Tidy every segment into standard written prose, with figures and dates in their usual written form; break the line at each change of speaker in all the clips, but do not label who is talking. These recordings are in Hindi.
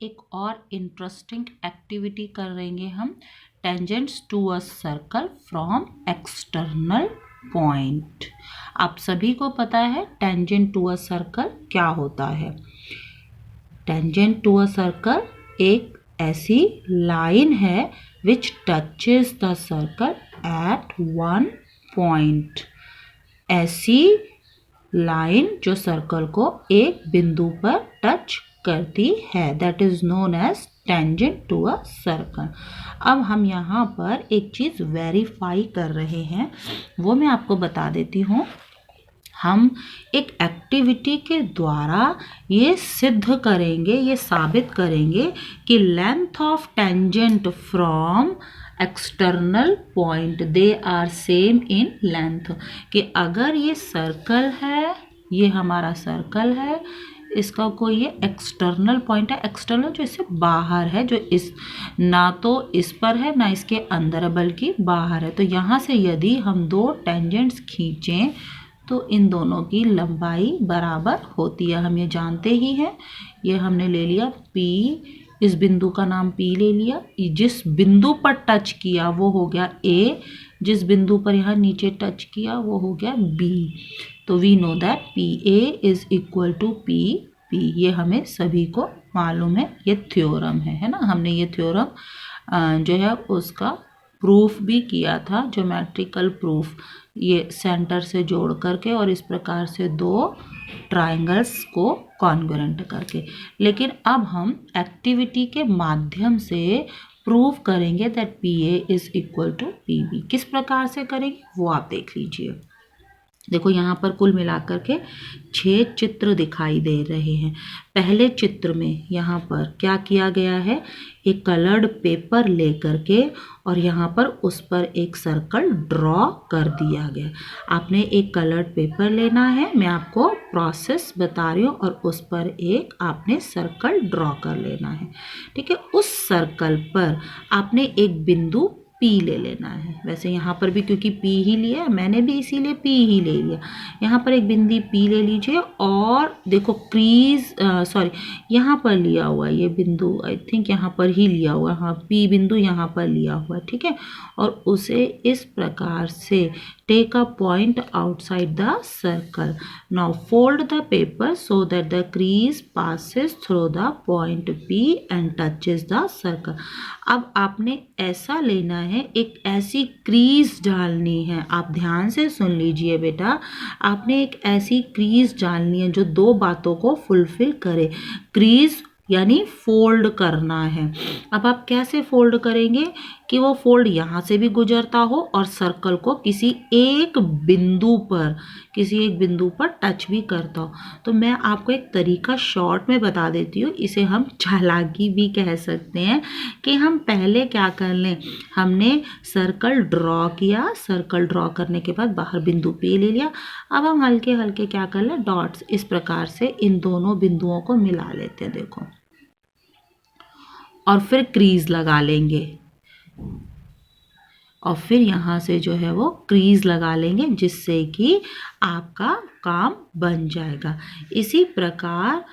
एक और इंटरेस्टिंग एक्टिविटी कर लेंगे हम। Tangents to a circle from external point. आप सभी को पता है टेंजेंट टू अ सर्कल क्या होता है। टेंजेंट टू अ सर्कल एक ऐसी लाइन है which touches the circle at one point. ऐसी लाइन जो सर्कल को एक बिंदु पर टच करती है, that is known as tangent to a circle. अब हम यहाँ पर एक चीज़ वेरीफाई कर रहे हैं, वो मैं आपको बता देती हूँ। हम एक एक्टिविटी के द्वारा ये सिद्ध करेंगे, ये साबित करेंगे कि length of tangent from external point they are same in length. कि अगर ये सर्कल है, ये हमारा सर्कल है, इसका कोई ये एक्सटर्नल पॉइंट है, एक्सटर्नल जो इससे बाहर है, जो इस ना तो इस पर है ना इसके अंदर है बल्कि बाहर है। तो यहाँ से यदि हम दो टेंजेंट्स खींचें तो इन दोनों की लंबाई बराबर होती है। हम ये जानते ही हैं। ये हमने ले लिया P, इस बिंदु का नाम P ले लिया। जिस बिंदु पर टच किया वो हो गया A, जिस बिंदु पर यहाँ नीचे टच किया वो हो गया B। तो we know that PA is equal to PP। ये हमें सभी को मालूम है, ये थ्योरम है ना। हमने ये थ्योरम जो है उसका प्रूफ भी किया था, ज्योमेट्रिकल प्रूफ, ये सेंटर से जोड़ करके और इस प्रकार से दो ट्रायंगल्स को कॉन्ग्रुएंट करके। लेकिन अब हम एक्टिविटी के माध्यम से प्रूव करेंगे that PA is equal to PB। किस प्रकार से करेंगे वो आप देख लीजिए। देखो यहाँ पर कुल मिलाकर के 6 चित्र दिखाई दे रहे हैं। पहले चित्र में यहाँ पर क्या किया गया है, एक कलर्ड पेपर लेकर के और यहाँ पर उस पर एक सर्कल ड्रॉ कर दिया गया। आपने एक कलर्ड पेपर लेना है, मैं आपको प्रोसेस बता रही हूँ, और उस पर एक आपने सर्कल ड्रॉ कर लेना है। ठीक है, उस सर्कल पर आपने एक बिंदु P ले लेना है। वैसे यहाँ पर भी क्योंकि P ही लिया है, मैंने भी इसीलिए P ही ले लिया। यहाँ पर एक बिंदु P ले लीजिए और देखो क्रीज यहाँ पर लिया हुआ है ये बिंदु, आई थिंक यहाँ पर ही लिया हुआ है, हाँ P बिंदु यहाँ पर लिया हुआ है। ठीक है, और उसे इस प्रकार से take a point outside the circle. Now fold the paper so that the crease passes through the point P and touches the circle. अब आपने ऐसा लेना है, एक ऐसी क्रीज डालनी है। आप ध्यान से सुन लीजिए बेटा, आपने एक ऐसी क्रीज डालनी है जो दो बातों को फुलफिल करे। क्रीज यानी फोल्ड करना है। अब आप कैसे फोल्ड करेंगे कि वो फोल्ड यहाँ से भी गुजरता हो और सर्कल को किसी एक बिंदु पर टच भी करता हो। तो मैं आपको एक तरीका शॉर्ट में बता देती हूँ, इसे हम चालाकी भी कह सकते हैं। कि हम पहले क्या कर लें, हमने सर्कल ड्रॉ किया, सर्कल ड्रॉ करने के बाद बाहर बिंदु P ले लिया। अब हम हल्के हल्के क्या कर लें, डॉट्स इस प्रकार से इन दोनों बिंदुओं को मिला लेते हैं, देखो, और फिर क्रीज लगा लेंगे और फिर यहाँ से जो है वो क्रीज लगा लेंगे, जिससे कि आपका काम बन जाएगा। इसी प्रकार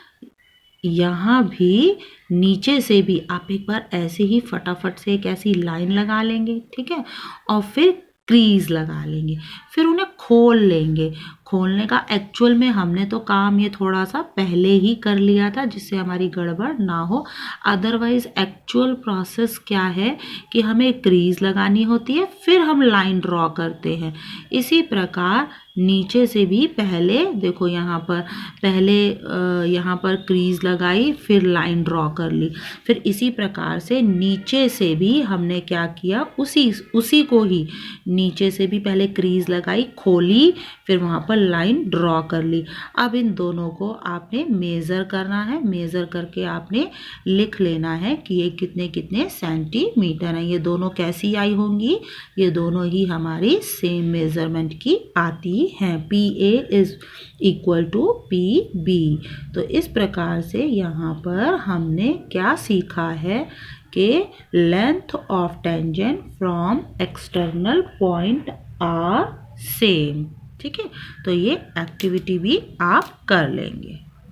यहाँ भी नीचे से भी आप एक बार ऐसे ही फटाफट से एक ऐसी लाइन लगा लेंगे। ठीक है, और फिर क्रीज लगा लेंगे, फिर उन्हें खोल लेंगे। खोलने का एक्चुअल में हमने तो काम ये थोड़ा सा पहले ही कर लिया था, जिससे हमारी गड़बड़ ना हो। अदरवाइज एक्चुअल प्रोसेस क्या है कि हमें क्रीज लगानी होती है, फिर हम लाइन ड्रॉ करते हैं। इसी प्रकार नीचे से भी पहले देखो यहाँ पर यहाँ पर क्रीज लगाई, फिर लाइन ड्रॉ कर ली, फिर इसी प्रकार से नीचे से भी हमने क्या किया, उसी को ही नीचे से भी पहले क्रीज लगाई, खोली, फिर वहाँ पर लाइन ड्रॉ कर ली। अब इन दोनों को आपने मेज़र करना है, मेज़र करके आपने लिख लेना है कि ये कितने कितने सेंटीमीटर है। ये दोनों कैसी आई होंगी, ये दोनों ही हमारी सेम मेजरमेंट की आती हैं। PA is equal to PB। तो इस प्रकार से यहाँ पर हमने क्या सीखा है कि length of tangent from external point are same. ठीक है, तो ये एक्टिविटी भी आप कर लेंगे।